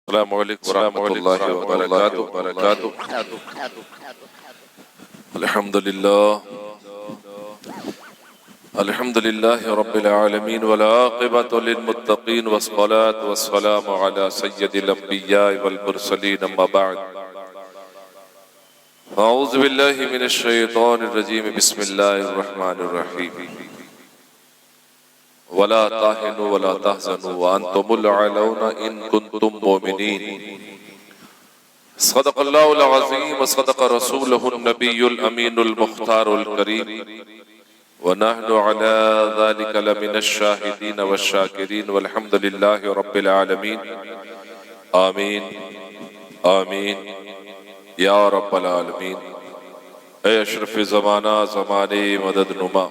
السلام علیکم ورحمۃ اللہ وبرکاتہ. الحمد للہ رب العالمین والعاقبۃ للمتقین والصلاة والسلام علی سید الانبیاء والمرسلین اما بعد. اعوذ باللہ من الشیطان الرجیم بسم اللہ الرحمن الرحیم. ولا تهنوا ولا تحزنوا وانتم الاعلون ان كنتم مؤمنین. صدق اللہ العظیم وصدق رسولہ النبی الامین المختار الکریم ونحن على ذلك لمن الشاہدین والشاکرین والحمد للہ رب العالمین. آمین آمین یا رب العالمین. اے اشرف زمانہ زمانے مدد نما،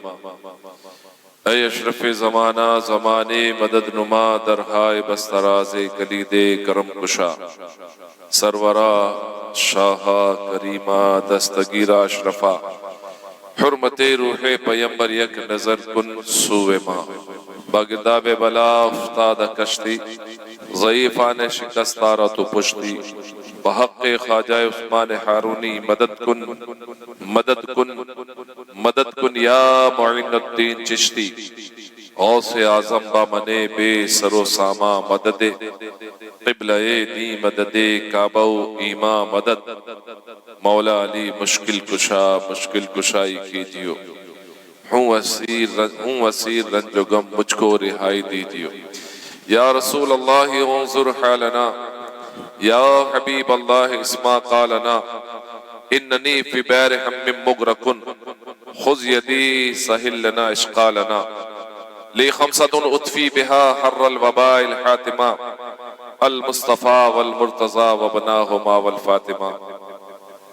اے اشرف زمانہ زمانے مدد نما، درہائے بستراز کلید کرم کشا، سرورا شاہا کریمہ دستگیرہ اشرفا، حرمت روح پیمبر یک نظر کن سوئے ماں. باگرداب بلا افتاد کشتی، ضعیفان شکستارہ تو پشتی، بحق خواجہ عثمان ہارونی مدد کن مدد کن مدد کن یا معین الدین چشتی. غوث اعظم با منے بے سر و ساما مدد، قبلہ دی مدد کعبہ و ایما مدد. مولا علی مشکل کشا مشکل کشائی کیجیو، ہوں اسیر رنج و غم مجھ کو رہائی دیجیو. یا رسول اللہ انظر حالنا، یا حبیب اللہ اسما قالنا، اننی فی بیر ہم مغرقن خذ یدی سہل لنا اشقالنا. لی خمسۃ اطفی بہا حر الوباء الحاتمہ، المصطفیٰ والمرتضی وبناہما والفاطمہ.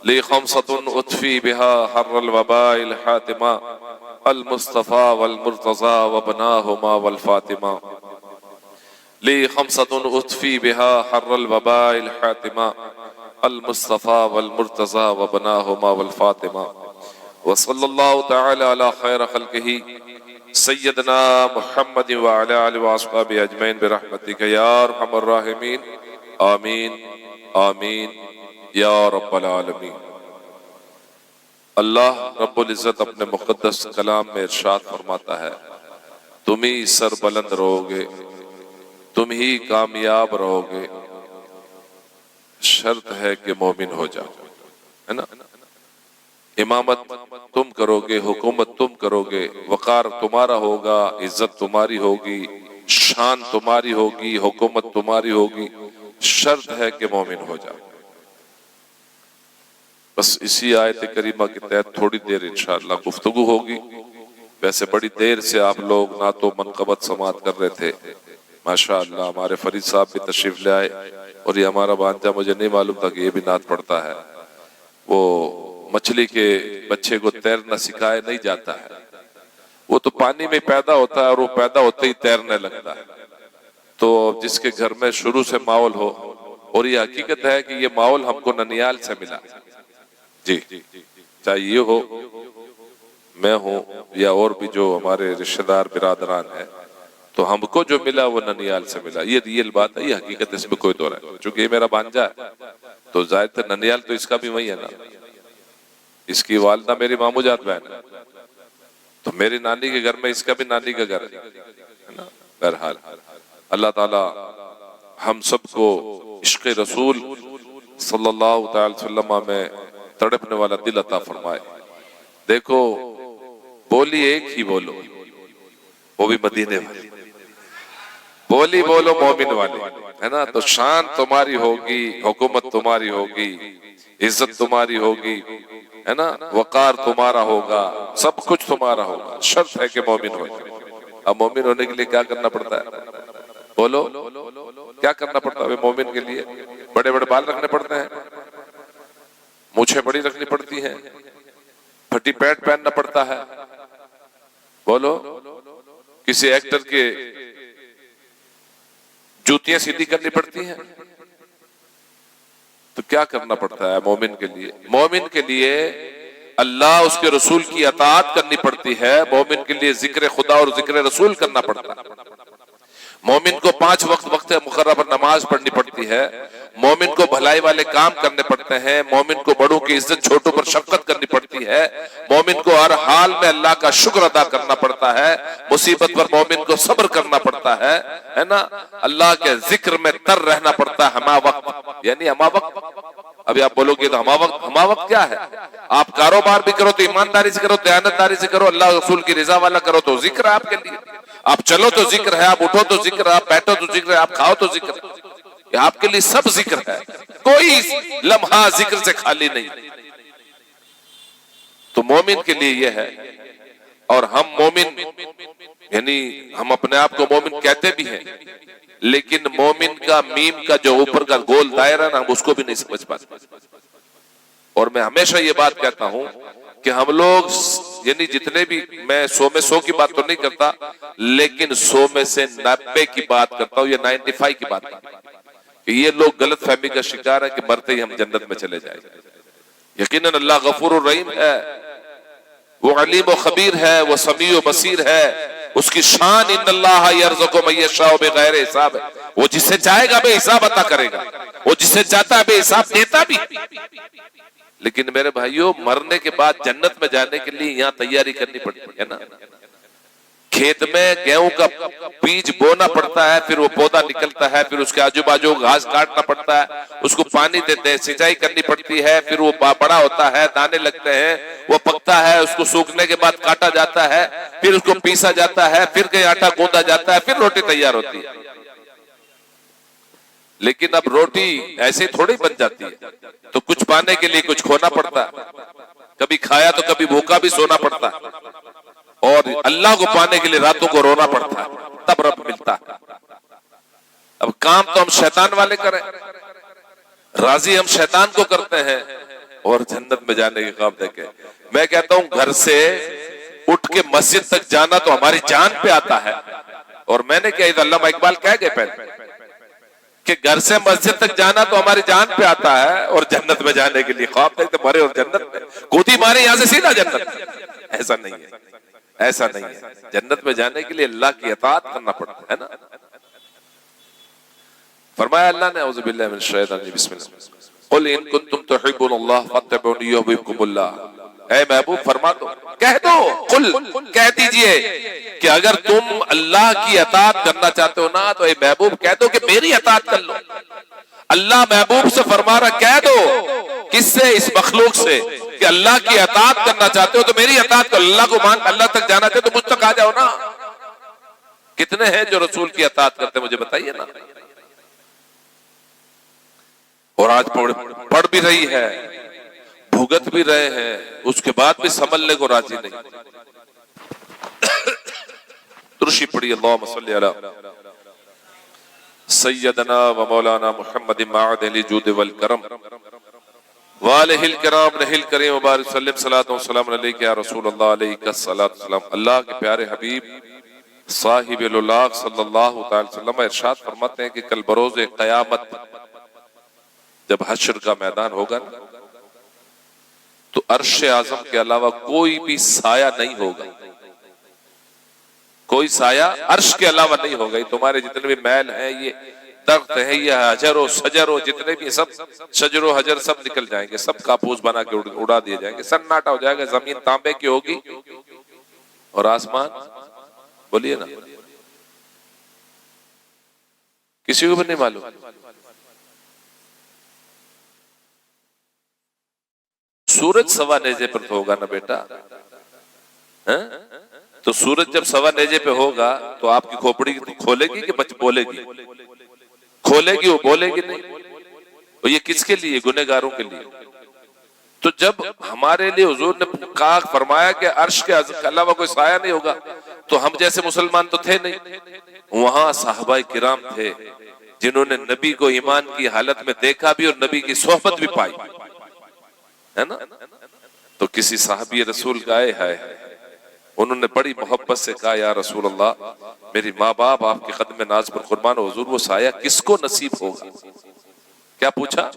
لی خمسۃ اطفی بہا حر الوباء الحاتمہ، المصطفیٰ والمرتضی وبناہما والفاطمہ. لی خمسۃ اطفی بہا حر الوباء الحاتمہ، المصطفیٰ والمرتضی وبناہما والفاطمہ. وصلی اللہ تعالی علی خیر خلقہ سیدنا محمد وعلی آلہ واصحابہ اجمعین برحمتک یا ارحم الراحمین. آمین آمین یا رب العالمین. اللہ رب العزت اپنے مقدس کلام میں ارشاد فرماتا ہے، تم ہی سر بلند رہو گے، تم ہی کامیاب رہو گے، شرط ہے کہ مومن ہو جاؤ. ہے نا؟ امامت تم کرو گے، حکومت تم کرو گے، وقار تمہارا ہوگا، عزت تمہاری ہوگی، شان تمہاری ہوگی، حکومت تمہاری ہوگی، شرط ہے کہ مومن ہو جاؤ. بس اسی آیت کریمہ کے تحت تھوڑی دیر انشاءاللہ گفتگو ہوگی. ویسے بڑی دیر سے آپ لوگ نعت و منقبت سماعت کر رہے تھے. ماشاءاللہ ہمارے فرید صاحب بھی تشریف لے آئے، اور یہ ہمارا بانجا مجھے نہیں معلوم تھا کہ یہ بھی نعت پڑھتا ہے. وہ مچھلی کے بچے کو تیرنا سکھائے نہیں جاتا ہے، وہ تو پانی میں پیدا ہوتا ہے اور وہ پیدا ہوتے ہی تیرنے لگتا ہے. تو جس کے گھر میں شروع سے ماحول ہو، اور یہ حقیقت ہے کہ یہ ماحول ہم کو ننیال سے ملا، جی چاہے یہ ہو میں ہوں یا اور بھی جو ہمارے رشتہ دار برادران ہیں، تو ہم کو جو ملا وہ ننیال سے ملا. یہ ریل بات ہے، یہ حقیقت، اس میں کوئی دو رائے. چونکہ یہ میرا بانجا ہے تو ظاہر تھا ننیال تو اس کا بھی وہی ہے نا. اس کی والدہ میری مامو جات بہن ہے، تو میری نانی کے گھر میں اس کا بھی نانی کا گھر ہے. بہرحال اللہ تعالی ہم سب کو عشق رسول صلی اللہ تعالی وسلم میں تڑپنے والا دل عطا فرمائے. دیکھو بولی ایک ہی بولو، وہ بھی مدینے والی بولی بولو مومن والی، ہے نا. تو شان تمہاری ہوگی، حکومت تمہاری ہوگی، عزت تمہاری ہوگی، ہے نا، وقار تمہارا ہوگا، سب کچھ تمہارا ہوگا. شرط ہے کہ مومن ہو جائے. اب مومن ہونے کے لیے کیا کرنا پڑتا ہے؟ بولو کیا کرنا پڑتا ہے مومن کے لیے؟ بڑے بڑے بال رکھنے پڑتے ہیں، مونچھیں بڑی رکھنی پڑتی ہیں، پھٹی پینٹ پہننا پڑتا ہے. بولو کسی ایکٹر کے جوتیاں سیدھی کرنی پڑتی ہیں. تو کیا کرنا پڑتا ہے مومن کے لیے؟ مومن کے لیے اللہ اس کے رسول کی اطاعت کرنی پڑتی ہے، مومن کے لیے ذکر خدا اور ذکر رسول کرنا پڑتا ہے، مومن کو 5 وقت مقررہ پر نماز پڑھنی پڑتی ہے، مومن کو بھلائی والے کام کرنے پڑتے ہیں، مومن کو بڑوں کی عزت چھوٹوں پر شفقت کرنی پڑتی ہے، مومن کو ہر حال میں اللہ کا شکر ادا کرنا پڑتا ہے، مصیبت پر مومن کو صبر کرنا پڑتا ہے نا، اللہ کے ذکر میں تر رہنا پڑتا ہے ہما وقت، یعنی ہما وقت۔ ابھی آپ بولو گے تو ہما وقت کیا ہے؟ آپ کاروبار بھی کرو تو ایمانداری سے کرو، دیانتداری سے کرو، اللہ رسول کی رضا والا کرو تو ذکر ہے آپ کے لیے، آپ چلو تو ذکر ہے، آپ اٹھو تو ذکر ہے، آپ بیٹھو تو ذکر ہے، آپ کھاؤ تو ذکر ہے، آپ کے لیے سب ذکر ہے، کوئی لمحہ ذکر سے خالی نہیں۔ تو مومن کے لیے یہ ہے، اور ہم مومن یعنی ہم اپنے آپ کو مومن کہتے بھی ہیں، لیکن مومن کا میم کا جو اوپر کا گول دائرہ نا، ہم اس کو بھی نہیں سمجھ پاتے۔ اور میں ہمیشہ یہ بات کہتا ہوں کہ ہم لوگ یعنی جتنے بھی، میں 100 میں 100 کی بات تو نہیں کرتا، لیکن 100 میں سے 90 کی بات کرتا ہوں، یا 95 کی بات کرتا ہوں کہ یہ لوگ غلط فہمی کا شکار ہے کہ مرتے ہی ہم جنت میں چلے جائیں۔ یقیناً اللہ غفور الرحیم ہے، وہ علیم و خبیر ہے، وہ سمیع و بصیر ہے، اس کی شان ان اللہ یرزق من یشاء بغیر حساب ہے، وہ جسے چاہے گا بے حساب عطا کرے گا، وہ جسے چاہتا ہے بے حساب دیتا بھی۔ لیکن میرے بھائیوں، مرنے کے بعد جنت میں جانے کے لیے یہاں تیاری کرنی پڑتی ہے نا، کھیت میں گیہوں کا بیج بونا پڑتا ہے، پھر وہ پودا نکلتا ہے، پھر اس کے آجو باجو گھاس کاٹنا پڑتا ہے، اس کو پانی دیتے ہیں، سینچائی کرنی پڑتی ہے، پھر وہ بڑا ہوتا ہے، دانے لگتے ہیں، وہ پکتا ہے، اس کو سوکھنے کے بعد کاٹا جاتا ہے، پھر اس کو پیسا جاتا ہے، پھر کہیں آٹا گوندا جاتا ہے، پھر روٹی تیار ہوتی ہے۔ لیکن اب روٹی ایسے تھوڑی بن جاتی ہے، تو کچھ پانے کے لیے کچھ کھونا پڑتا ہے، کبھی کھایا تو کبھی بھوکا بھی سونا پڑتا ہے، اور اللہ کو پانے کے لیے راتوں کو رونا پڑتا ہے، تب رب ملتا ہے۔ اب کام تو ہم شیطان والے کریں، راضی ہم شیطان کو کرتے ہیں، اور جنت میں جانے کے خواب دیکھیں۔ میں کہتا ہوں گھر سے اٹھ کے مسجد تک جانا تو ہماری جان پہ آتا ہے، اور میں نے کہا علامہ اقبال کہہ گئے پہلے کہ گھر سے مسجد تک جانا تو ہماری جان پہ آتا ہے، اور جنت میں جانے کے لیے خواب دیکھتے مرے اور جنت میں کودی مارے یہاں سے سیدھا جنت۔ ایسا نہیں ہے، ایسا نہیں ہے، جنت میں جانے کے لیے اللہ کی اطاعت کرنا پڑتا ہے نا۔ فرمایا اللہ نے، اعوذ باللہ من الشیطان الرجیم، بسم اللہ، قل ان کنتم تحبون اللہ فاتبعونی یحببکم اللہ۔ اے محبوب فرما دو، کہہ دو، قل کہہ دیجئے کہ اگر تم اللہ کی اطاعت کرنا چاہتے ہو نا، تو اے محبوب کہہ دو کہ میری اطاعت کر لو۔ اللہ محبوب سے فرما رہا، کہہ دو، کس سے؟ اس مخلوق سے، کہ اللہ کی اطاعت کرنا چاہتے ہو تو میری اطاعت کرو، اللہ کو مان اللہ تک جانا چاہتے تو مجھ تک آ جاؤ نا۔ کتنے ہیں جو رسول کی اطاعت کرتے مجھے بتائیے نا۔ اور آج پڑھ بھی رہی ہے، بھگت بھی رہے ہیں، اس کے بعد بھی سنبھلنے کو راضی نہیں۔ درشی پڑھی، اللہم صلی علی سیدنا و مولانا محمد معد اہل جود والکرم وآلہ الکرام نہی الکریم وبارک وسلم، صلاۃ و سلام علیک یا رسول اللہ، علیک الصلاۃ والسلام۔ اللہ کے پیارے حبیب صاحب الولاق صلی اللہ تعالی وسلم ارشاد فرماتے ہیں کہ کل بروز قیامت جب حشر کا میدان ہوگا نا، تو عرش اعظم کے علاوہ کوئی بھی سایہ نہیں ہوگا، کوئی سایہ عرش کے علاوہ نہیں ہوگا۔ یہ تمہارے جتنے بھی محل ہیں، یہ درخت ہے، یہ حجر و شجر و جتنے بھی سب شجر و حجر سب نکل جائیں گے، سب کاپوس بنا کے اڑا دیے جائیں گے، سناٹا ہو جائے گا، زمین تانبے کی ہوگی، اور آسمان بولیے نا، کسی کو بھی نہیں معلوم۔ سورج سوا نیزے پر تو ہوگا نا بیٹا، تو سورج جب سوا نیزے پہ ہوگا تو آپ کی کھوپڑی کھولے گی کہ بولے گی؟ کھولے گی، وہ بولے گی نہیں۔ اور یہ کس کے لیے؟ گنہگاروں کے لیے۔ تو جب ہمارے لیے حضور نے فرمایا کہ عرش کے علاوہ کوئی سایہ نہیں ہوگا، تو ہم جیسے مسلمان تو تھے نہیں، وہاں صحابہ کرام تھے جنہوں نے نبی کو ایمان کی حالت میں دیکھا بھی اور نبی کی صحبت بھی پائی ہے نا۔ تو کسی صحابی رسول کا ہے، انہوں نے بڑی محبت سے کہا، یا رسول اللہ، میری ماں باپ آپ کے قدم ناز پر قربان، حضور وہ سایہ کس کو نصیب ہوگا؟ کیا پوچھا؟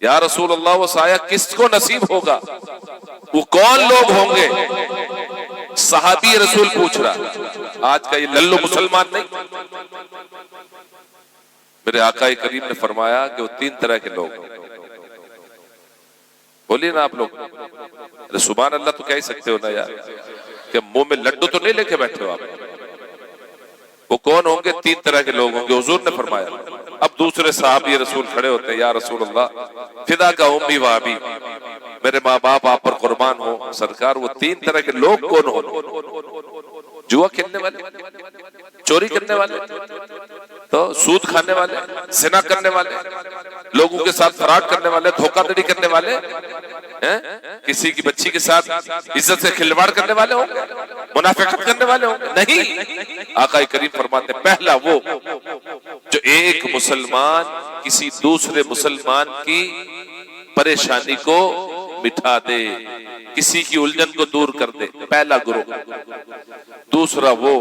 یا رسول اللہ وہ سایہ کس کو نصیب ہوگا، وہ کون لوگ ہوں گے؟ صحابی رسول پوچھ رہا، آج کا یہ للو مسلمان نہیں۔ میرے آقا کریم نے فرمایا کہ وہ 3 طرح کے لوگ ہیں۔ بولیے نا آپ لوگ، ارے سبحان اللہ تو کہہ ہی سکتے ہو نا یار، کہ منہ میں لڈو تو نہیں لے کے بیٹھے ہو آپ۔ وہ کون ہوں گے؟ 3 طرح کے لوگ ہوں گے، حضور نے فرمایا۔ اب دوسرے صحابی رسول کھڑے ہوتے ہیں، یا رسول اللہ فدا کا امی و ابی، میرے ماں باپ آپ پر قربان ہو سرکار، وہ 3 طرح کے لوگ کون ہوں؟ جوا کھیلنے والے، چوری کرنے والے، تو سود کھانے والے، زنا کرنے والے، لوگوں کے ساتھ فراڈ کرنے والے، دھوکہ دڑی کرنے والے، کسی کی بچی کے ساتھ عزت سے کھلواڑ کرنے والے ہوں گے، منافقت کرنے والے ہوں گے؟ نہیں، آقا کریم فرماتے پہلا وہ جو ایک مسلمان کسی دوسرے مسلمان کی پریشانی کو مٹا دے، کسی کی الجھن کو دور کر دے، پہلا گروہ۔ دوسرا وہ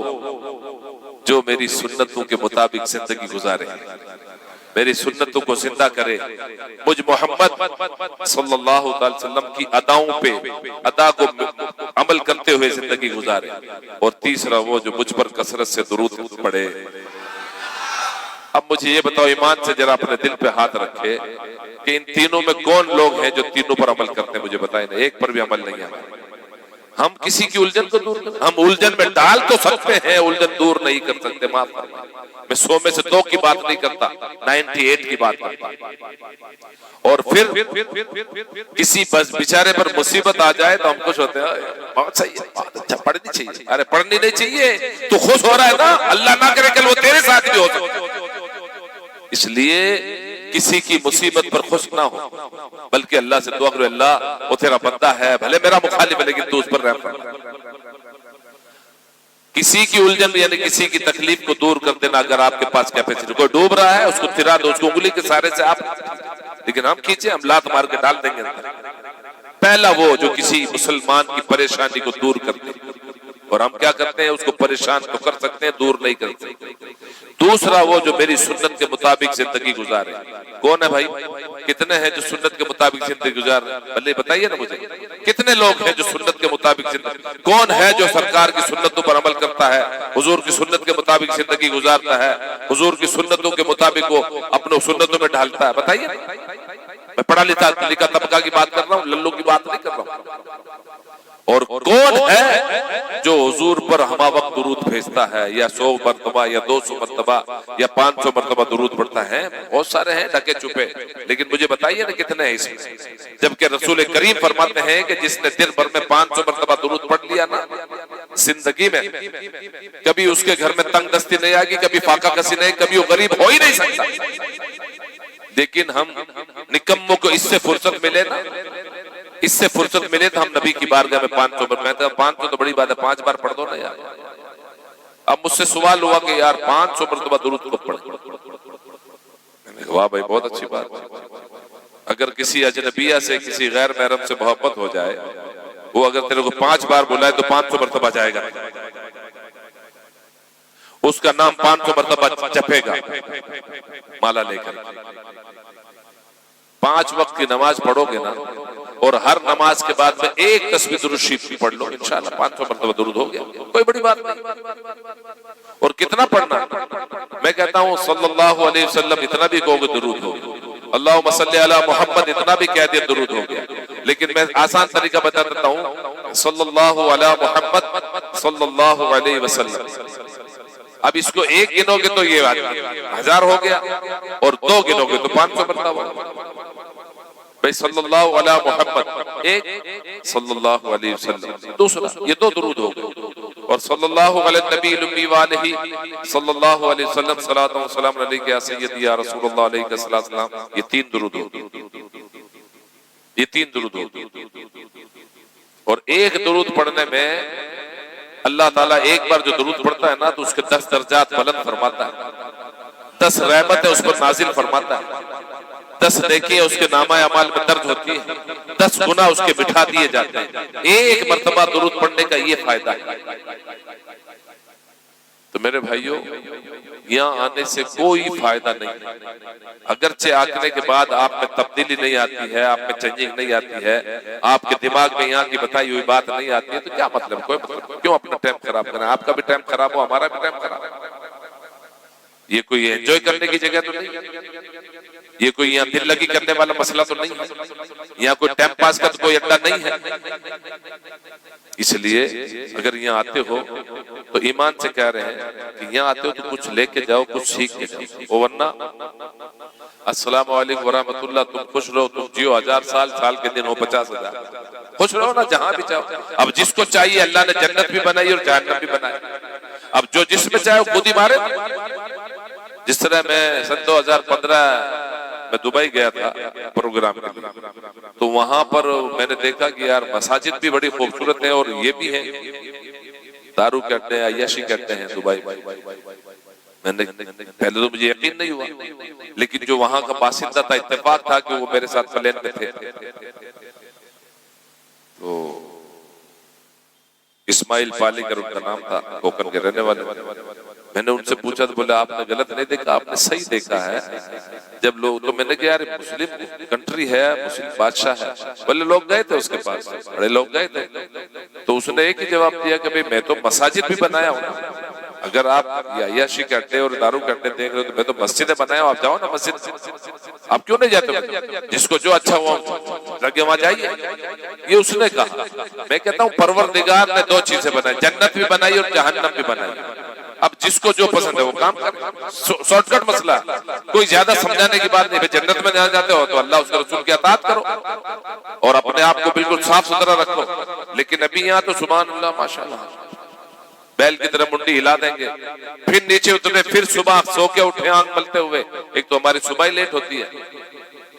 جو میری سنتوں کے مطابق زندگی گزارے، میری سنتوں کو زندہ کرے، مجھ محمد صلی اللہ علیہ وسلم کی ادا کو عمل کرتے ہوئے زندگی گزارے۔ اور تیسرا وہ جو مجھ پر کثرت سے درود پڑھے۔ اب مجھے یہ بتاؤ ایمان سے ذرا اپنے دل پہ ہاتھ رکھے کہ ان تینوں میں کون لوگ ہیں جو تینوں پر عمل کرتے ہیں؟ مجھے بتائیں نا، ایک پر بھی عمل نہیں ہے۔ ہم کسی کی الجھن کو دور کرتے، ہم الجھن میں ڈال تو سکتے ہیں، الجھن دور نہیں کر سکتے۔ معاف فرمائیں، میں 100 میں سے 2 کی بات نہیں کرتا، 98 کی بات کرتا۔ اور پھر کسی بیچارے پر مصیبت آ جائے تو ہم خوش ہوتے ہیں، بہت صحیح ہے، بہت اچھا، پڑھنی چاہیے۔ ارے پڑھنی نہیں چاہیے تو خوش ہو رہا ہے نا، اللہ نہ کرے کہ وہ تیرے ساتھ بھی ہو سکتا۔ اس لیے کسی کی مصیبت پر خوش نہ ہو، بلکہ اللہ سے دعا کرو، اللہ وہ تیرا بندہ ہے، بھلے میرا مخالف ہے لیکن تو اس پر رحم فرما۔ کسی کی الجھن یعنی کسی کی تکلیف کو دور کر دینا، اگر آپ کے پاس کیپیسٹی، کوئی ڈوب رہا ہے اس کو تیرا دو، اس کو انگلی کے سہارے سے آپ، لیکن ہم کھینچے، ہم لات مار کے ڈال دیں گے۔ پہلا وہ جو کسی مسلمان کی پریشانی کو دور کر دے، اور ہم کیا کرتے ہیں؟ اس کو پریشان تو کر سکتے ہیں، دور نہیں کر سکتے۔ دوسرا وہ جو میری سنت کے مطابق زندگی گزارے۔ کون ہے بھائی؟ کتنے ہیں جو سنت کے مطابق زندگی گزار رہے ہیں؟ بھلے بتائیے نا مجھے، کتنے لوگ ہیں جو سنت کے مطابق زندگی؟ کون ہے جو سرکار کی سنتوں پر عمل کرتا ہے، حضور کی سنت کے مطابق زندگی گزارتا ہے، حضور کی سنتوں کے مطابق وہ اپنے سنتوں میں ڈھالتا ہے؟ بتائیے۔ میں پڑھا لکھا طبقہ کی بات کر رہا ہوں، للو کی بات نہیں کر رہا ہوں۔ اور کون ہے جو حضور پر ہمہ وقت درود بھیجتا ہے، یا 100 مرتبہ یا 200 مرتبہ یا 500 مرتبہ درود پڑھتا ہے؟ بہت سارے ہیں ڈھکے چھپے، لیکن مجھے بتائیے نا کتنے ہیں اس میں؟ جبکہ رسول کریم فرماتے ہیں کہ جس نے دن بھر میں 500 مرتبہ درود پڑھ لیا نا، زندگی میں کبھی اس کے گھر میں تنگ دستی نہیں آئے گی، کبھی فاقہ کسی نہیں، کبھی وہ غریب ہو ہی نہیں سکتا۔ لیکن ہم نکموں کو اس سے فرصت ملے نا، اس سے فرصت ملے تو ہم نبی کی بارگاہ میں 500 بار، میں تو 500 تو بڑی بات ہے، 5 بار پڑھ دو نا یار۔ اب مجھ سے سوال ہوا کہ یار 500 مرتبہ درود کو پڑھ، میں نے کہا واہ بھائی بہت اچھی بات۔ اگر کسی اجنبیہ سے، کسی غیر محرم سے محبت ہو جائے، وہ اگر تیرے کو 5 بار بلائے تو 500 مرتبہ جائے گا، اس کا نام 500 مرتبہ جپے گا مالا لے کر۔ 5 وقت کی نماز پڑھو گے نا، اور ہر نماز کے بعد میں ایک تسبیح درود شریف پڑھ لو، انشاءاللہ 500 مرتبہ درود ہو گیا، کوئی بڑی بات نہیں۔ اور کتنا پڑھنا؟ میں کہتا ہوں صلی اللہ علیہ وسلم اتنا بھی کہو گے درود ہو گیا، اللہم صلی علی محمد اتنا بھی کہہ دیا درود ہو گیا۔ لیکن میں آسان طریقہ بتا دیتا ہوں، صلی اللہ علی محمد صلی اللہ علیہ وسلم۔ اب اس کو ایک گنو گے تو یہ 1000 ہو گیا، اور 2 گنو گے تو 500 مرتبہ۔ بھئی صلی اللہ علی محمد ایک، صلی اللہ علیہ وسلم دوسرا، یہ 2 درود ہو گئے۔ اور صلی اللہ علی النبی الامی وآلہ صلی اللہ علیہ وسلم صلاۃ و سلام علیک یا سیدی یا رسول اللہ علیہ السلام، یہ 3 درود ہو گئے، یہ 3 درود ہو گئے۔ اور ایک درود پڑھنے میں اللہ تعالیٰ ایک بار جو درود پڑھتا ہے نا تو اس کے 10 درجات بلند فرماتا ہے، 10 رحمتیں اس پر نازل فرماتا ہے، 10 نیکییں اس کے نامہ اعمال میں درج ہوتی ہیں، 10 گناہ اس کے مٹھا دیے جاتے ہیں۔ ایک مرتبہ درود پڑھنے کا یہ فائدہ ہے۔ تو میرے بھائیوں یہاں آنے سے کوئی فائدہ نہیں، اگرچہ آنے کے بعد آپ میں تبدیلی نہیں آتی ہے، آپ میں چینجنگ نہیں آتی ہے، آپ کے دماغ میں یہاں کی بتائی ہوئی بات نہیں آتی ہے، تو کیا مطلب؟ کوئی مطلب کیوں اپنا ٹائم خراب کرنا؟ آپ کا بھی ٹائم خراب ہو، ہمارا بھی ٹائم خراب ہو۔ یہ کوئی انجوائے کرنے کی جگہ تو نہیں، یہ کوئی یہاں دل لگی کرنے والا مسئلہ تو نہیں ہے، یہاں کوئی ٹائم پاس کا کوئی اڈا نہیں ہے۔ اس لیے اگر یہاں آتے ہو تو ایمان سے کہہ رہے ہیں کہ یہاں آتے ہو تو کچھ لے کے جاؤ، کچھ سیکھ کے جاؤ، ورنہ السلام علیکم ورحمۃ اللہ، تم خوش رہو، تم جیو 1000 سال، سال کے دن ہو 50,000، خوش رہو نا جہاں بھی چاہو۔ اب جس کو چاہیے اللہ نے جنت بھی بنائی اور جہنم بھی بنائی، اب جو جس میں چاہے خود ہی مارے۔ جس طرح میں سن 2015 میں دبئی گیا تھا پروگرام کے لیے، تو وہاں پر میں نے دیکھا کہ یار مساجد بھی بڑی خوبصورت ہیں، اور یہ بھی ہیں دارو کہتے ہیں، عیاشی کہتے ہیں دبئی۔ میں نے پہلے تو مجھے یقین نہیں ہوا، لیکن جو وہاں کا باشندہ تھا، اتفاق تھا کہ وہ میرے ساتھ پلین میں تھے، تو اسماعیل پالیگر ان کا نام تھا، کوکن کے رہنے والے۔ میں نے ان سے پوچھا تو بولے آپ نے غلط نہیں دیکھا، آپ نے صحیح دیکھا ہے۔ جب لوگ، تو میں نے کہا یار مسلم کنٹری ہے، مسلم بادشاہ ہے، بولے لوگ گئے تھے اس کے پاس، بڑے لوگ گئے تھے، تو اس نے ایک ہی جواب دیا کہ بھئی میں تو مساجد بھی بنایا ہوں، اگر آپ عیاشی کرتے اور دارو کرتے دیکھ رہے ہو تو میں تو مسجدیں بنایا ہوں، آپ جاؤ نا مسجد، آپ کیوں نہیں جاتے؟ جس کو جو اچھا ہوا لگے وہاں جائیے، یہ اس نے کہا۔ میں کہتا ہوں پروردگار نے دو چیزیں بنائی، جنت بھی بنائی اور جہنم بھی بنائی، اب جس کو جو پسند ہے وہ کام کر۔ شارٹ کٹ مسئلہ، کوئی زیادہ سمجھانے کی بات نہیں۔ جنت میں جانا چاہتے ہو تو اللہ اس کے رسول کی اطاعت کرو اور اپنے آپ کو بالکل صاف ستھرا رکھو، لیکن ابھی یہاں تو سبحان اللہ ماشاءاللہ بیل کی طرح منڈی ہلا دیں گے، پھر نیچے اترے، پھر صبح سو کے اٹھے آنکھ ملتے ہوئے۔ ایک تو ہماری صبح ہی لیٹ ہوتی ہے،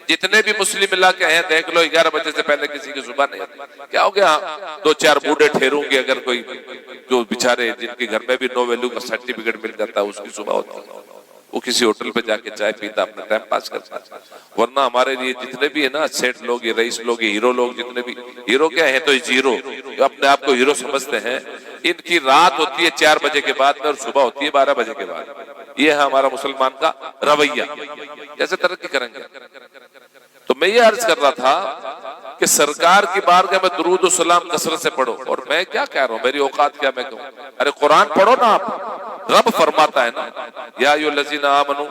جتنے بھی مسلم علاقے ہیں دیکھ لو 11 بجے سے پہلے کسی کی صبح نہیں ہوتی۔ کیا ہو گیا؟ 2-4 بوڑھے ٹھہروں گے، اگر کوئی جو بیچارے جن کے گھر میں بھی نو ویلو کا سرٹیفکیٹ مل جاتا ہے، اس کی صبح ہوتی ہے، وہ کسی ہوٹل پہ جا کے چائے پیتا اپنا ٹائم پاس کرتا ہے۔ ورنہ ہمارے لیے جتنے بھی ہے نا سیٹ لوگ، یہ رئیس لوگ، یہ ہیرو لوگ، جتنے بھی ہیرو کیا ہے تو زیرو، جو اپنے آپ کو ہیرو سمجھتے ہیں، ان کی رات ہوتی ہے 4 بجے کے بعد میں اور صبح ہوتی ہے 12 بجے کے بعد۔ یہ ہے ہمارا مسلمان کا رویہ، کیسے ترقی کریں گے؟ تو میں یہ عرض کر رہا تھا کہ سرکار کی بارگاہ میں درود و سلام کثرت سے پڑھو، اور میں کیا کہہ رہا ہوں، میری اوقات کیا میں کہوں؟ ارے قرآن پڑھو نا آپ، رب فرماتا ہے نا یا ایھا الذین آمنوا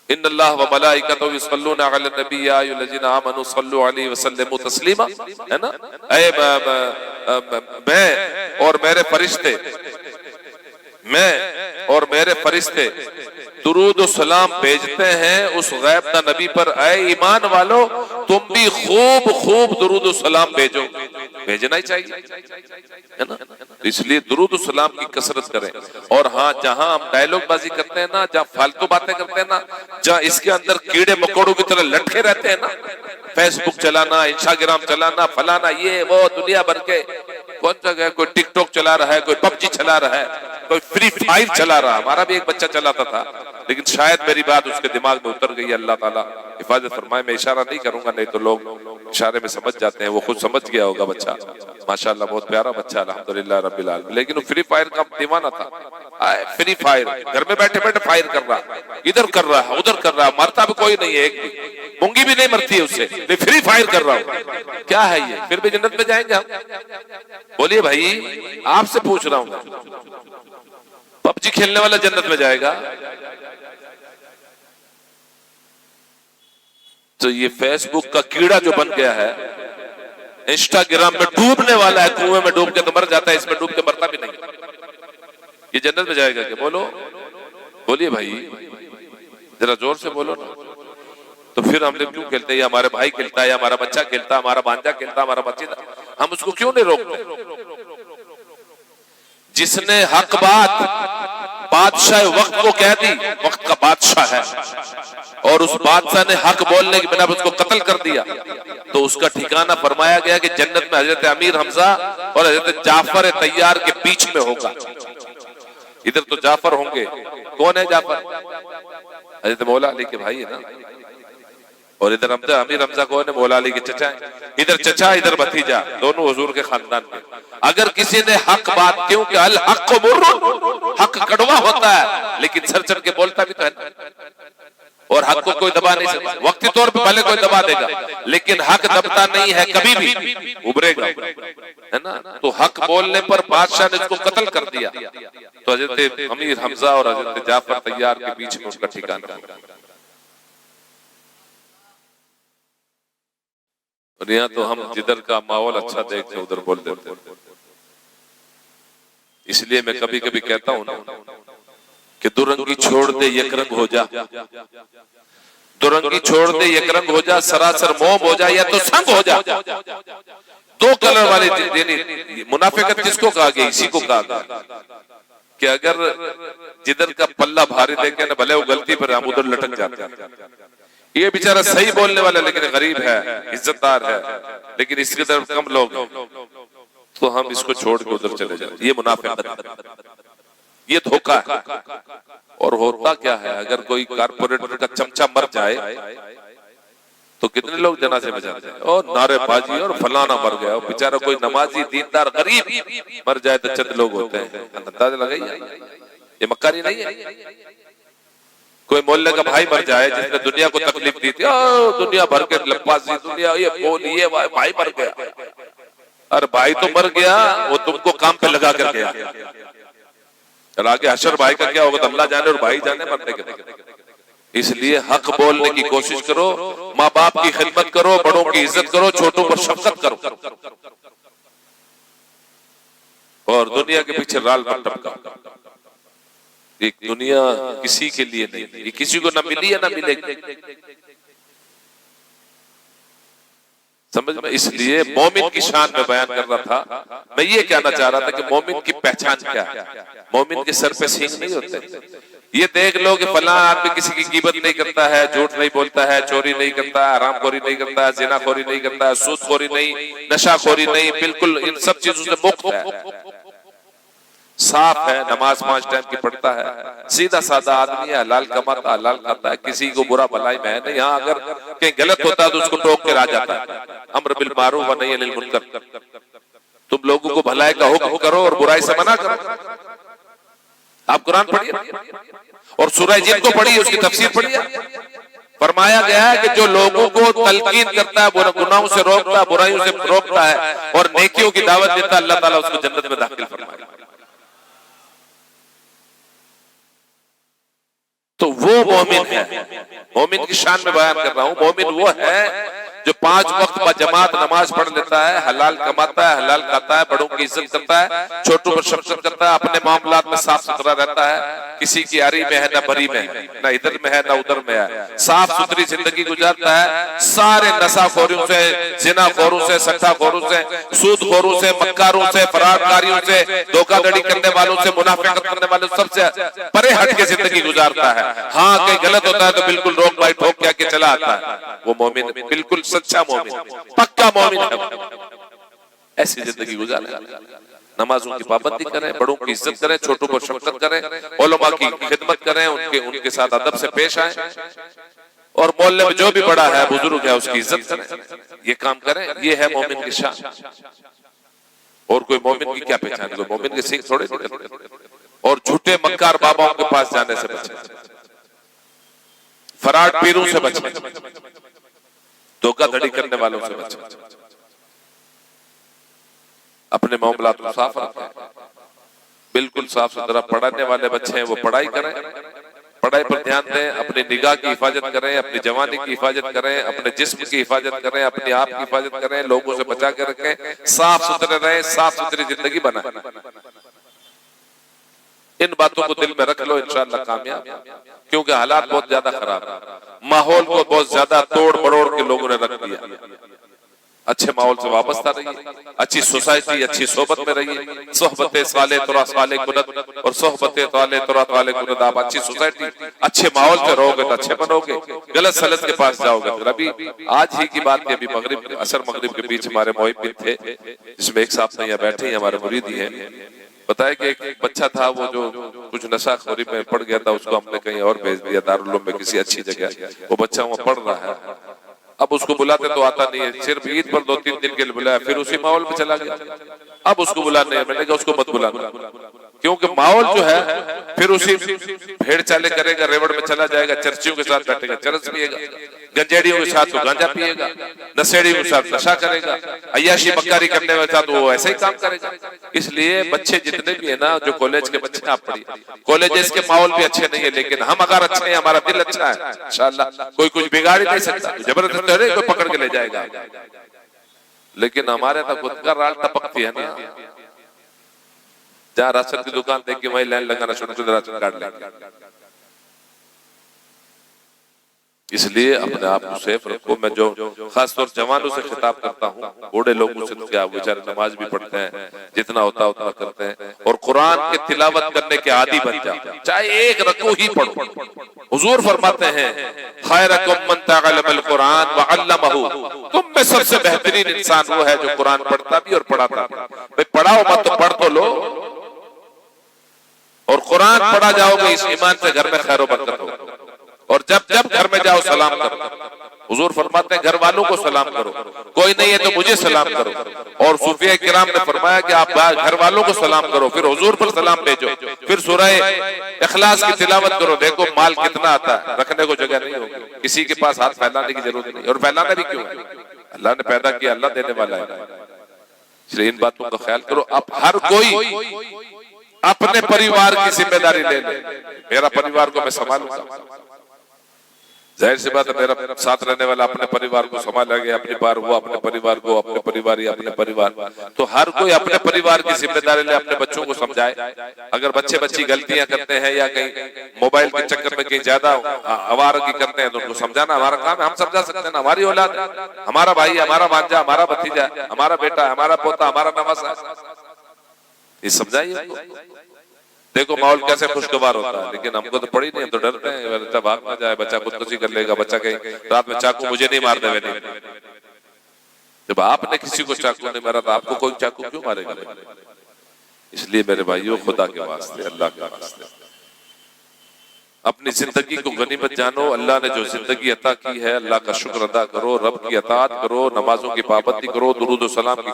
ان اللہ و ملائکتہ یصلون علی النبی یا ایھا الذین آمنوا صلوا علیہ وسلموا تسلیما، ہے نا؟ اے میں اور میرے فرشتے، میں اور میرے فرشتے درود و سلام بھیجتے ہیں اس غیبدہ نبی پر، اے ایمان والو تم بھی خوب خوب درود و سلام بھیجو، بھیجنا ہی چاہیے، ہے نا؟ اس لیے درود و سلام کی کثرت کریں۔ اور ہاں جہاں ہم ڈائلوگ بازی کرتے ہیں نا، جہاں فالتو باتیں کرتے ہیں نا، جہاں اس کے اندر کیڑے مکوڑوں کی طرح لٹکے رہتے ہیں نا، فیس بک چلانا، انسٹاگرام چلانا، فلانا یہ وہ دنیا بھر کے، کون سا گیا، کوئی ٹک ٹاک چلا رہا ہے، کوئی پب جی چلا رہا ہے، کوئی فری فائر چلا رہا ہے۔ ہمارا بھی ایک بچہ چلاتا تھا، لیکن شاید میری بات اس کے دماغ میں اتر گئی، اللہ تعالیٰ حفاظت فرمائے۔ میں اشارہ نہیں کروں گا، نہیں تو لوگ اشارے میں سمجھ جاتے ہیں، وہ خود سمجھ گیا ہوگا بچہ، ماشاءاللہ بہت پیارا بچہ الحمدللہ رب العالمین، لیکن وہ فری فائر کا دیوانہ تھا۔ فری فائر، گھر میں بیٹھے بیٹھے فائر کر رہا، ادھر کر رہا ادھر کر رہا، مرتا بھی کوئی نہیں ہے، ایک بھی مونگی بھی نہیں مرتی ہے اس سے، میں فری فائر کر رہا ہوں۔ کیا ہے یہ؟ پھر بھی جنت میں جائیں گے ہم؟ بولیے بھائی، آپ سے پوچھ رہا ہوں، پب جی کھیلنے والا جنت میں جائے گا؟ تو یہ فیس بک کا کیڑا جو بن گیا ہے، انسٹاگرام میں ڈوبنے والا ہے، کنویں میں ڈوب کے تو مر جاتا ہے، اس میں ڈوب کے مرتا بھی نہیں، یہ جنت میں جائے گا کیا؟ بولو، بولیے بھائی، ذرا زور سے بولو نا۔ تو پھر ہم لوگ کیوں کھیلتے ہیں؟ ہمارے بھائی کھیلتا ہے، ہمارا بچہ کھیلتا ہے، ہمارا بانجا کھیلتا ہے، ہمارا بچہ، ہم اس کو کیوں نہیں روکتے؟ جس نے حق بات بادشاہ وقت کو کہہ دی، وقت کا بادشاہ ہے، اور اس بادشاہ نے حق بولنے کی بنا پر اس کو قتل کر دیا، تو اس کا ٹھکانہ فرمایا گیا کہ جنت میں حضرت امیر حمزہ اور حضرت جعفر طیار کے بیچ میں ہوگا۔ ادھر تو جعفر ہوں گے، کون ہے جعفر؟ حضرت مولا علی کے بھائی ہے نا، اور ادھر حمزہ امیر حمزہ کون ہے؟ مولا علی کے چچا ہیں، ادھر چچا ادھر بھتیجا، دونوں حضور کے خاندان میں۔ اگر کسی نے حق بات، کیونکہ الحق مر، حق کڑوا ہوتا ہے لیکن سر چڑھ کے بولتا بھی تو ہے، اور حق کو کوئی دبا نہیں سکتا۔ وقتی طور پہ بھلے کوئی دبا دے گا لیکن حق دبتا نہیں ہے، کبھی بھی ابھرے گا، ہے نا؟ تو حق بولنے پر بادشاہ نے اس کو قتل کر دیا، تو حضرت امیر حمزہ اور حضرت جعفر طیار کے بیچ میں اس کا ٹھکانہ۔ اور یہاں تو ہم جدھر کا ماحول اچھا دیکھتے ادھر بول دیتے، اس لیے میں کبھی کبھی کہتا ہوں نا کہ دورنگی چھوڑ دے یک رنگ ہو جا، دورنگی چھوڑ دے یک رنگ ہو جا، سراسر موم ہو جا یا تو سنگ ہو جا۔ دو کلر والے، یعنی منافقت کس کو کہا گیا؟ اسی کو کہا گیا کہ اگر جدھر کا پلہ بھاری دیکھے نا، بھلے وہ غلطی پر ہم ادھر لٹک جاتے ہیں۔ یہ بیچارہ صحیح بولنے والا لیکن غریب ہے، عزت دار ہے، لیکن اس کی طرف کم لوگ ہیں، تو ہم اس کو چھوڑ کے ادھر چلے جائیں۔ یہ منافقت، یہ دھوکہ ہے۔ اور ہوتا کیا ہے، اگر کوئی کارپوریٹر کا چمچہ مر جائے تو کتنے لوگ جنازے میں جاتے ہیں، اور نعرے بازی اور فلانا مر گیا، اور بیچارہ کوئی نمازی دیندار غریب مر جائے تو چند لوگ ہوتے ہیں۔ اندازہ لگائیے، یہ مکاری نہیں ہے۔ کوئی محلے کا بھائی مر جائے جس نے دنیا کو تکلیف دی تھی، دنیا بھر کے لباسی، دنیا یہ بولی، یہ بھائی مر گیا۔ ارے بھائی تو مر گیا، وہ تم کو کام پہ لگا کر گیا، اور آگے حشر بھائی کا کیا ہوگا تو اللہ جانے اور بھائی جانے مرنے کے بعد۔ اس لیے حق بولنے کی کوشش کرو، ماں باپ کی خدمت کرو، بڑوں کی عزت کرو، چھوٹوں پر شفقت کرو، اور دنیا کے پیچھے رال مت ٹپکاؤ۔ ایک دنیا کسی کے لیے نہیں، یہ کسی کو نہ ملی ہے نہ ملے گی، سمجھ میں؟ اس لیے مومن کی شان میں بیان کر رہا تھا، میں یہ کہنا چاہ رہا تھا کہ مومن کی پہچان کیا ہے۔ مومن کے سر پہ سینگ نہیں ہوتے۔ یہ دیکھ لو کہ فلاں آدمی کسی کی غیبت نہیں کرتا ہے، جھوٹ نہیں بولتا ہے، چوری نہیں کرتا ہے، حرام خوری نہیں کرتا ہے، زنا خوری نہیں کرتا ہے، سود خوری نہیں، نشہ خوری نہیں، بالکل ان سب چیزوں سے مکت ہے، صاف ہے، نماز 5 ٹائم کی پڑھتا ہے، سیدھا سادہ آدمی ہے، حلال کماتا حلال کھاتا ہے، کسی کو برا بھلائی میں ہے نہیں۔ ہاں اگر کہیں غلط ہوتا ہے تو اس کو ٹوک کے آ جاتا ہے، امر بالمعروف و نہی عن المنکر، تم لوگوں کو بھلائی کا حکم کرو اور برائی سے منع کرو۔ آپ قرآن پڑھیے اور سورہ جن کو پڑھیے، اس کی تفسیر پڑھیے، فرمایا گیا ہے کہ جو لوگوں کو تلقین کرتا ہے، گناہوں سے روکتا ہے، برائیوں سے روکتا ہے اور نیکیوں کی دعوت دیتا ہے، اللہ تعالیٰ اس کو جنت میں داخل فرمائے۔ تو وہ مومن ہے، مومن کی شان میں بیان کر رہا ہوں۔ مومن وہ ہے جو 5 وقت بجماعت نماز پڑھ لیتا ہے، حلال کماتا ہے، حلال کھاتا ہے، بڑوں کی عزت کرتا ہے، چھوٹوں پر شفقت کرتا ہے، اپنے معاملات میں صاف ستھرا رہتا ہے، کسی کی آری میں ہے نہ بری میں ہے، نہ ادھر میں ہے نہ ادھر میں ہے، صاف ستھری زندگی گزارتا ہے، سارے نشہ خوروں سے، زنا خوروں سے، سٹا خوروں سے، سود خوروں سے، مکاروں سے، فرار کاریوں سے، دھوکہ دھڑی کرنے والوں سے، منافقت کرنے والوں سب سے پرے ہٹ کے زندگی گزارتا ہے۔ ہاں کہیں غلط ہوتا ہے تو بالکل روک بائی ٹھوک کے چلا آتا ہے، وہ مومن بالکل سچا مومن، پکا مومن ہے، ایسی زندگی گزارے۔ نمازوں کی پابندی کریں، بڑوں کی عزت کریں، چھوٹوں پر شفقت کریں، علماء کی خدمت کریں، ان کے ساتھ ادب سے پیش آئیں، اور محلے میں جو بھی بڑا ہے، بزرگ ہے، اس کی عزت کریں، یہ کام کریں۔ یہ ہے مومن کی شان۔ اور کوئی مومن کی کیا پہچان ہے؟ کوئی مومن کے سینگ تھوڑے تھوڑے، اور جھوٹے مکار باباؤں کے پاس جانے سے بچیں، فراڈ پیروں سے بچیں، دھوکہ دھڑی کرنے والوں سے بچیں، اپنے معاملات کو صاف رکھیں، بالکل صاف ستھرا۔ پڑھنے والے بچے ہیں وہ پڑھائی کریں، پڑھائی پر دھیان دیں، اپنی نگاہ کی حفاظت کریں، اپنی جوانی کی حفاظت کریں، اپنے جسم کی حفاظت کریں، اپنے آپ کی حفاظت کریں، لوگوں سے بچا کے رکھیں، صاف ستھرے رہیں، صاف ستھری زندگی بنائیں۔ ان باتوں کو دل میں رکھ لو، انشاءاللہ کامیاب، کیونکہ حالات بہت زیادہ خراب ہیں، ماحول کو بہت زیادہ توڑ مروڑ کے لوگوں نے رکھ دیا۔ اچھے ماحول سے وابستہ رہیے، اچھی سوسائٹی، اچھی صحبت میں رہیے، صحبت صالح ترا صالح کنت، اور صحبت صالح ترا صالح کنت۔ آپ اچھی سوسائٹی، اچھے ماحول سے رہو گے تو اچھے بنو گے، غلط سلط کے پاس جاؤ گے۔ پھر ابھی آج ہی کی بات ہے، ابھی مغرب، عصر مغرب کے بیچ ہمارے محب تھے، جس میں ایک صاحب یہاں بیٹھے ہیں، ہمارے مرید ہی ہیں، بتایا کہ ایک بچہ تھا وہ جو کچھ نشہ خوری میں پڑ گیا تھا، اس کو ہم نے کہیں اور بھیج دیا، دارالعلوم میں کسی اچھی جگہ، وہ بچہ وہاں پڑھ رہا ہے، اب اس کو بلاتے تو آتا نہیں ہے، صرف عید پر 2-3 دن کے لیے بلایا، پھر اسی ماحول میں چلا گیا۔ اب اس کو بلانے، میں نے کہا اس کو مت بلانا، کیونکہ ماحول جو ہے پھر اسی بھیڑ چالے کرے گا، ریوڑ میں چلا جائے گا، چرچیوں کے ساتھ بیٹھے گا، چرس پیے گا، گنجیڑیوں کے ساتھ تو گانجا پیے گا، نشیڑیوں کے ساتھ نشہ کرے گا، عیاشی مکاری کرنے والے ساتھ وہ ایسا ہی کام کرے گا۔ اس لیے بچے جتنے بھی ہیں نا، جو کالج کے بچے ہیں، آپ پڑھیے، کالجز کے ماحول بھی اچھے نہیں ہے، لیکن ہم اگر اچھے ہیں، ہمارا دل اچھا ہے، انشاءاللہ کوئی کچھ بگاڑ ہی نہیں سکتا، زبردست کوئی پکڑ کے لے جائے گا۔ لیکن ہمارے تو خود کا رال ٹپکتی ہے نا، جہاں راشن کی دکان دیکھ کے وہیں لائن لگانا شروع کر راشن کارڈ لے کے۔ اس لیے اپنے آپ کو سیف رکھو۔ میں جو خاص طور جوانوں سے خطاب کرتا ہوں، بوڑھے لوگوں سے کیا، بیچارے نماز بھی پڑھتے ہیں، جتنا ہوتا اتنا کرتے ہیں، اور قرآن کی تلاوت کرنے کے عادی بن جاؤ، چاہے ایک رکوع ہی پڑھو۔ حضور فرماتے ہیں خیرکم من تعلم القرآن وعلمہ، تم میں سب سے بہترین انسان وہ ہے جو قرآن پڑھتا بھی اور پڑھاتا بھی۔ بھئی پڑھاؤ مت تو پڑھ تو لو، اور قرآن پڑھا جاؤ گے اس ایمان سے گھر میں خیر و برکت ہو، اور جب جب گھر میں جاؤ سلام کرو۔ حضور فرماتے ہیں گھر والوں کو سلام کرو، کوئی نہیں ہے تو مجھے سلام کرو، اور صوفیاء کرام نے فرمایا کہ آپ گھر والوں کو سلام کرو، پھر حضور پر سلام بھیجو، پھر سورہ اخلاص کی تلاوت کرو۔ دیکھو مال کتنا آتا ہے، رکھنے کو جگہ نہیں ہوگی، کسی کے پاس ہاتھ پھیلانے کی ضرورت نہیں، اور پھیلانا بھی کیوں ہے، اللہ نے پیدا کیا، اللہ دینے والا ہے۔ اس لیے ان باتوں کا خیال کرو۔ اب ہر کوئی اپنے پریوار کی ذمہ داری لے لے، میرا پریوار کو میں سنبھالوں گا، ظاہر سی بات ہے، میرا ساتھ رہنے والا اپنے پریوار کو سنبھالا گیا، اپنی بار وہ اپنے پریوار کو، اپنے پریواری اپنے پریوار، تو ہر کوئی اپنے پریوار کی ذمہ داری لے، اپنے بچوں کو سمجھائے۔ اگر بچے بچی غلطیاں کرتے ہیں یا کہیں موبائل کے چکر میں کہیں زیادہ آوارگی کرتے ہیں تو ان کو سمجھانا ہمارا کام ہے، ہم سمجھا سکتے ہیں نا، ہماری اولاد ہے، ہمارا بھائی، ہمارا بھانجا، ہمارا بھتیجا، ہمارا بیٹا، ہمارا پوتا، ہمارا نواسا، یہ سمجھائیے۔ دیکھو ماحول کیسے خوشگوار ہوتا ہے، لیکن ہم کو تو پڑی نہیں، ہم تو ڈرتے ہیں بچہ بھاگ نہ جائے، بچہ خودکشی کر لے گا، بچہ کہیں رات میں چاقو مجھے نہیں مار دے گا۔ جب آپ نے کسی کو چاقو نہیں مارا تو آپ کو کوئی چاقو کیوں مارے گا؟ اس لیے میرے بھائیوں، خدا کے واسطے، اللہ کے واسطے، اپنی زندگی کو غنیمت جانو۔ اللہ نے جو زندگی عطا کی ہے، اللہ کا شکر ادا کرو، رب کی اطاعت کرو، نمازوں کی پابندی کرو، درود و سلام کی